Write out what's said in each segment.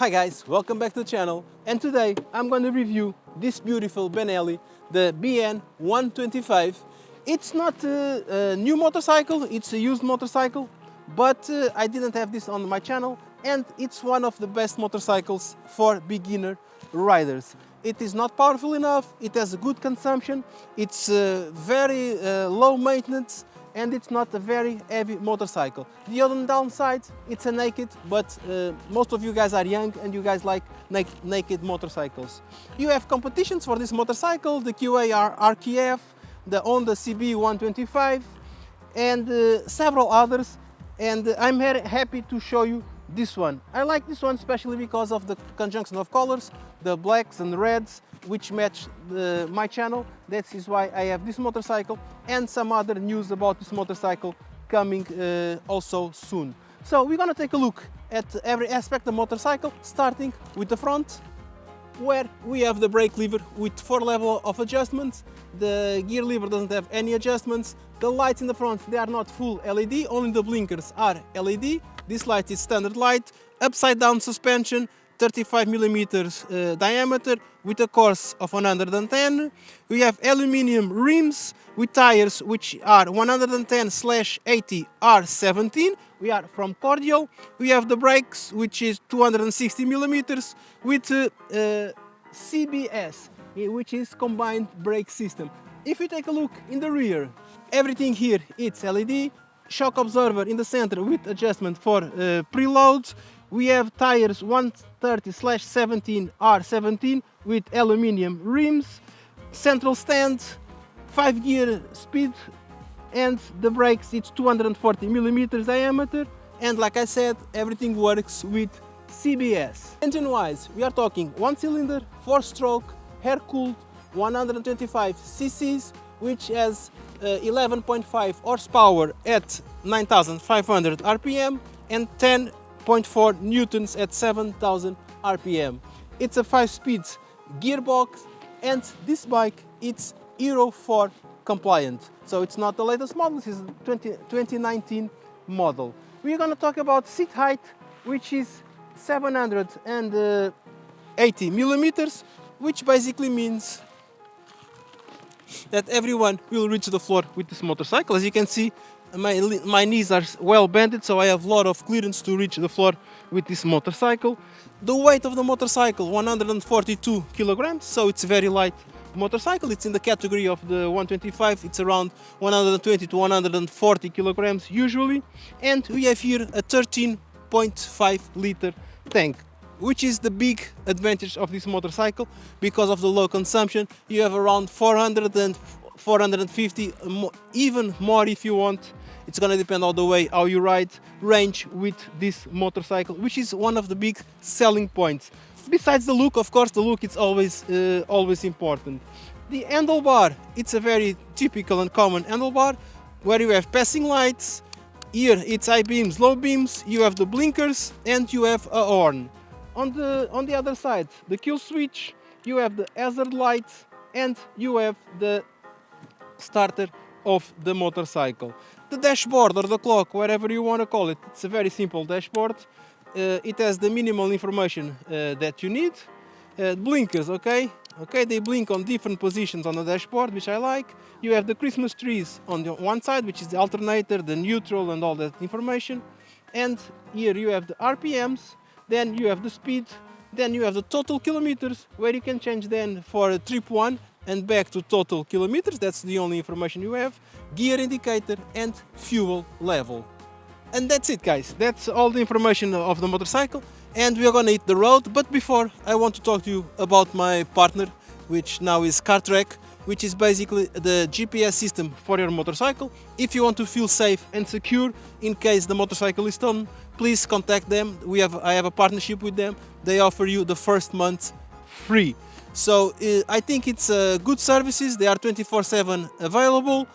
Hi guys, welcome back to the channel, and today I'm going to review this beautiful Benelli, the BN125. It's not a new motorcycle, it's a used motorcycle, but I didn't have this on my channel, and it's one of the best motorcycles for beginner riders. It is not powerful enough, it has a good consumption, it's very low maintenance, and it's not a very heavy motorcycle. The other downside, it's a naked, but most of you guys are young and you guys like naked motorcycles. You have competitions for this motorcycle, the QA RKF, the Honda CB125, and several others, and I'm very happy to show you this one. I like this one especially because of the conjunction of colors, the blacks and reds, which match my channel. That is why I have this motorcycle, and some other news about this motorcycle coming also soon. So we're gonna take a look at every aspect of the motorcycle, starting with the front, where we have the brake lever with 4 levels of adjustments. The gear lever doesn't have any adjustments. The lights in the front, they are not full LED, only the blinkers are LED. This light is standard light, upside down suspension, 35mm diameter with a course of 110. We have aluminium rims with tires which are 110/80 R17. We are from Cordial. We have the brakes which is 260mm with CBS, which is combined brake system. If you take a look in the rear, everything here it's LED. Shock absorber in the center with adjustment for preloads. We have tires 130/17 R17 with aluminium rims, central stand, 5-gear speed, and the brakes it's 240mm diameter, and like I said, everything works with CBS. Engine wise, we are talking 1-cylinder, 4-stroke, air-cooled, 125 cc's, which has 11.5 horsepower at 9,500 RPM and 10.4 newtons at 7,000 RPM. It's a 5-speed gearbox, and this bike it's Euro 4 compliant. So it's not the latest model, this is 2019 model. We're going to talk about seat height, which is 780 millimeters, which basically means that everyone will reach the floor with this motorcycle. As you can see, my knees are well bended, so I have a lot of clearance to reach the floor with this motorcycle. The weight of the motorcycle, 142 kilograms, so it's a very light motorcycle. It's in the category of the 125, it's around 120 to 140 kilograms usually. And we have here a 13.5 liter tank, which is the big advantage of this motorcycle. Because of the low consumption, you have around 400 and 450, even more if you want. It's gonna depend on the way how you ride, range with this motorcycle, which is one of the big selling points. Besides the look, of course, the look is always important. The handlebar, it's a very typical and common handlebar, where you have passing lights. Here it's high beams, low beams, you have the blinkers, and you have a horn. On the other side, the kill switch, you have the hazard lights, and you have the starter of the motorcycle. The dashboard or the clock, whatever you want to call it, it's a very simple dashboard. It has the minimal information that you need. Blinkers, okay, they blink on different positions on the dashboard, which I like. You have the Christmas trees on the one side, which is the alternator, the neutral, and all that information. And here you have the RPMs. Then you have the speed, then you have the total kilometers, where you can change then for trip 1 and back to total kilometers. That's the only information you have. Gear indicator and fuel level. And that's it, guys. That's all the information of the motorcycle, and we are gonna hit the road. But before, I want to talk to you about my partner, which now is CarTrack, which is basically the GPS system for your motorcycle. If you want to feel safe and secure in case the motorcycle is stolen, please contact them. I have a partnership with them. They offer you the first month free. So I think it's good services. They are 24/7 available.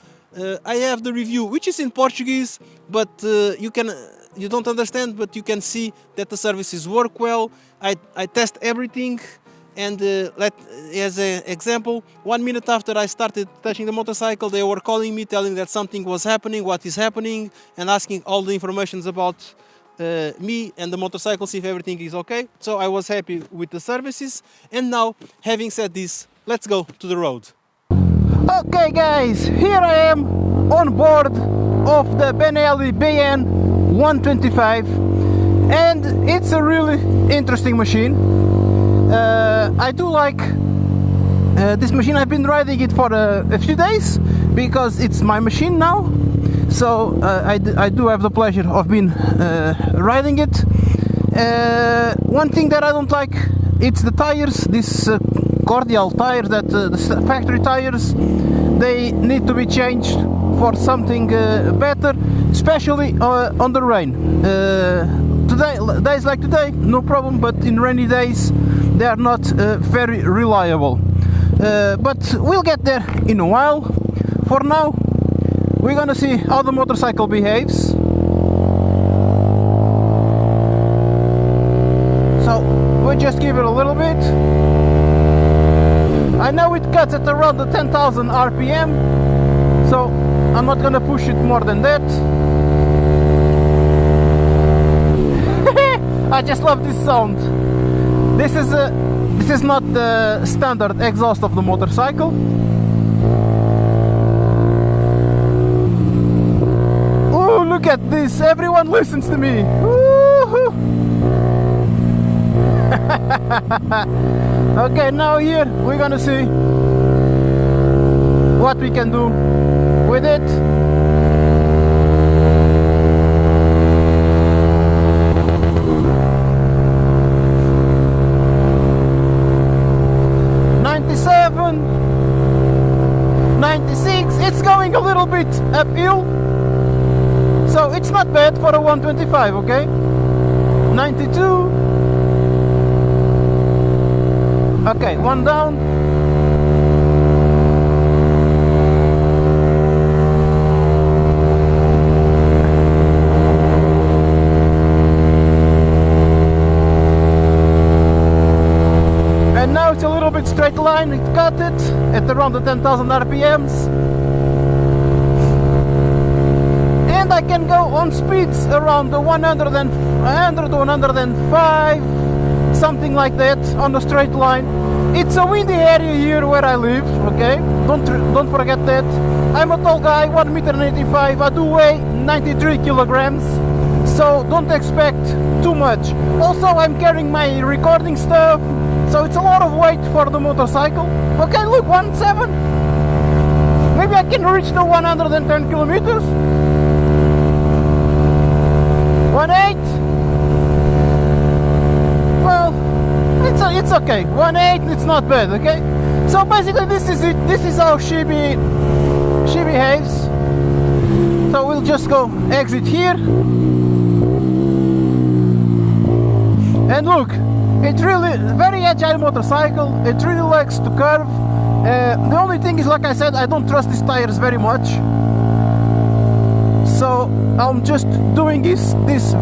I have the review, which is in Portuguese, but you don't understand, but you can see that the services work well. I test everything. And as an example, 1 minute after I started touching the motorcycle, they were calling me, telling that something was happening, what is happening, and asking all the information about me and the motorcycle, see if everything is okay. So I was happy with the services. And now, having said this, let's go to the road. Okay guys, here I am on board of the Benelli BN 125, and it's a really interesting machine. I do like this machine. I've been riding it for a few days because it's my machine now. So I do have the pleasure of being riding it. One thing that I don't like, it's the tires. This cordial tires, that the factory tires, they need to be changed for something better, especially on the rain. Days like today, no problem, but in rainy days they are not very reliable. But we'll get there in a while. For now, we're gonna see how the motorcycle behaves. So we'll just give it a little bit. I know it cuts at around the 10,000 RPM, so I'm not gonna push it more than that. I just love this sound. This is not the standard exhaust of the motorcycle. Oh, look at this! Everyone listens to me. Okay, now here we're gonna see what we can do with it. It's going a little bit uphill, so it's not bad for a 125, okay? 92. Okay, one down. And now it's a little bit straight line, it cut it at around the 10,000 RPMs. And I can go on speeds around the 100 to 105, something like that, on a straight line. It's a windy area here where I live, okay? Don't forget that. I'm a tall guy, 1.85 m. I do weigh 93 kilograms, so don't expect too much. Also, I'm carrying my recording stuff, so it's a lot of weight for the motorcycle. Okay, look, 1.7. Maybe I can reach the 110 kilometers. 1.8. Well, it's okay. 1.8, it's not bad, okay? So basically this is it. This is how she behaves. So we'll just go exit here. And look, it's really very agile motorcycle. It really likes to curve. The only thing is, like I said, I don't trust these tires very much. So I'm just doing this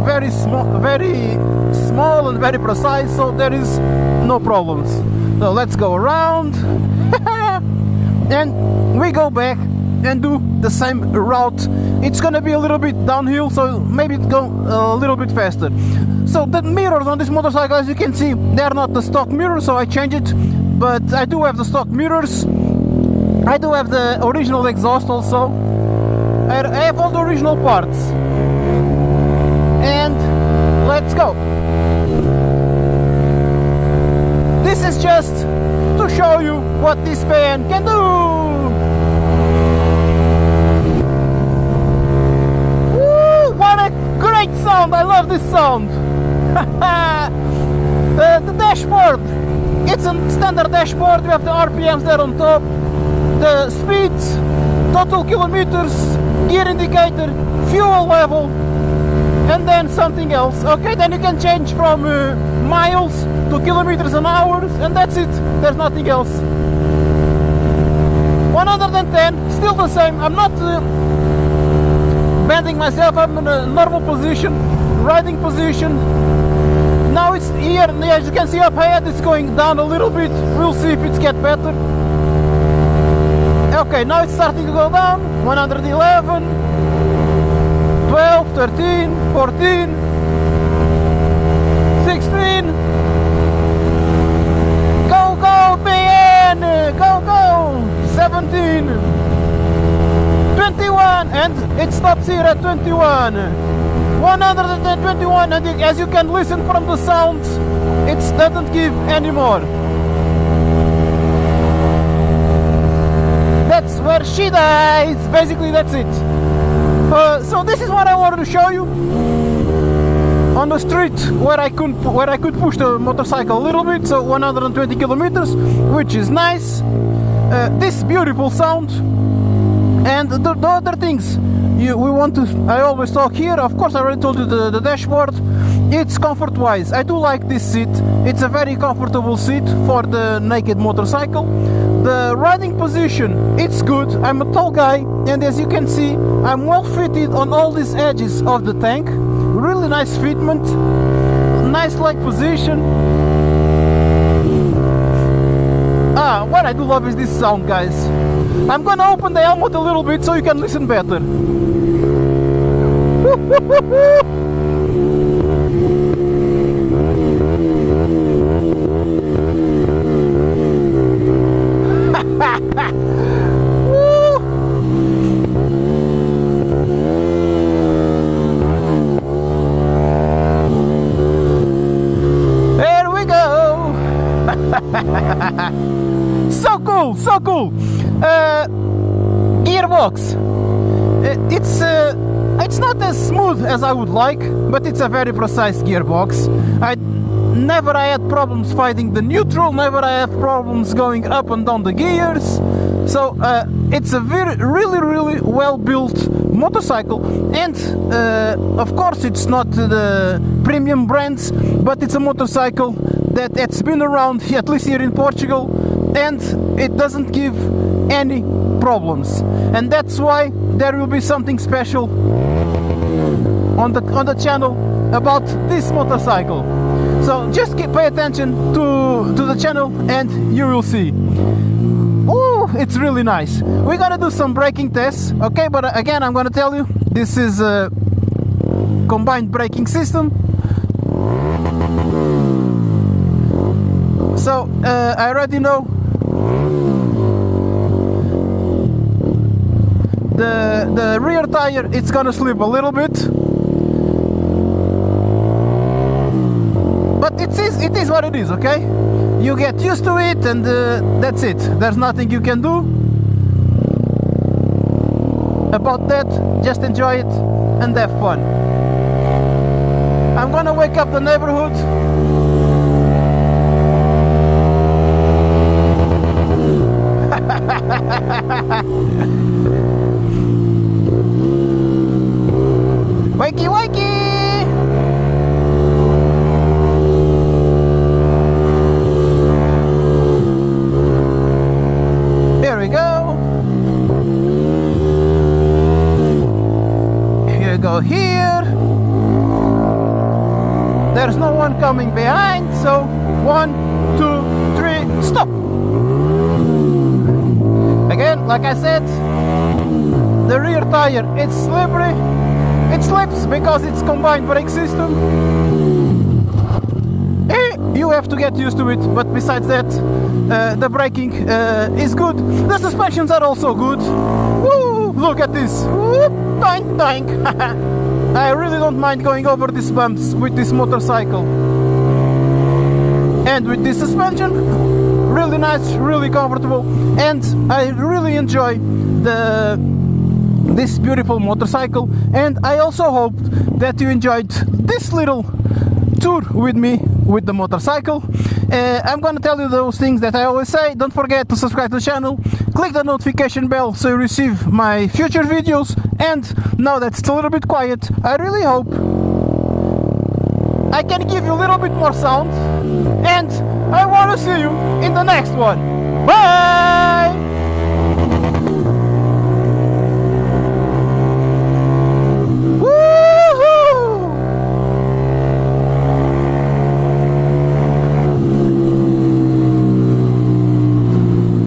very small and very precise, so there is no problems. So let's go around and we go back and do the same route. It's gonna be a little bit downhill, so maybe it go a little bit faster. So the mirrors on this motorcycle, as you can see, they are not the stock mirrors, so I changed it. But I do have the stock mirrors. I do have the original exhaust also. I have all the original parts. And let's go. This is just to show you what this pen can do. Woo, what a great sound! I love this sound. The dashboard. It's a standard dashboard. We have the RPMs there on top, the speeds, total kilometers, gear indicator, fuel level, and then something else. Okay, then you can change from miles to kilometers an hour, and that's it. There's nothing else. 110, still the same. I'm not bending myself. I'm in a normal position, riding position. Now it's here, as you can see up ahead, it's going down a little bit. We'll see if it's get better. Okay, now it's starting to go down. 111, 12, 13, 14. 16. Go, go, BN! Go, go! 17. 21, and it stops here at 21. 121, and as you can listen from the sound, it doesn't give any more. That's where she dies. Basically, that's it. So this is what I wanted to show you on the street where I could push the motorcycle a little bit. So 120 kilometers, which is nice. This beautiful sound. And the other things I always talk here. Of course, I already told you the dashboard. It's comfort wise. I do like this seat. It's a very comfortable seat for the naked motorcycle. The riding position, it's good. I'm a tall guy, and as you can see, I'm well fitted on all these edges of the tank. Really nice fitment, nice leg position. What I do love is this sound, guys. I'm gonna open the helmet a little bit so you can listen better. There we go. So cool, so cool. Gearbox. It's not as smooth as I would like, but it's a very precise gearbox. Never I had problems finding the neutral, never I have problems going up and down the gears. So it's a really well built motorcycle, and of course it's not the premium brands, but it's a motorcycle that's been around, at least here in Portugal, and it doesn't give any problems, and that's why there will be something special on the channel about this motorcycle. So just pay attention to the channel and you will see. Oh, it's really nice. We're gonna do some braking tests, okay? But again, I'm gonna tell you, this is a combined braking system. So I already know the rear tire, it's gonna slip a little bit, but it is what it is, okay? You get used to it, and that's it. There's nothing you can do about that. Just enjoy it and have fun. I'm gonna wake up the neighborhood. Wakey, wakey! Here we go. Here we go here. There's no one coming behind, so 1, 2, 3, stop! Again, like I said, the rear tire, it's slippery. It slips because it's combined brake system. You have to get used to it, but besides that, the braking is good. The suspensions are also good. Woo, look at this. Whoop, doink, doink. I really don't mind going over these bumps with this motorcycle. And with this suspension, really nice, really comfortable, and I really enjoy this beautiful motorcycle. And I also hope that you enjoyed this little tour with me with the motorcycle. I'm gonna tell you those things that I always say. Don't forget to subscribe to the channel, click the notification bell so you receive my future videos, and now that it's a little bit quiet, I really hope I can give you a little bit more sound, and I want to see you in the next one. Bye!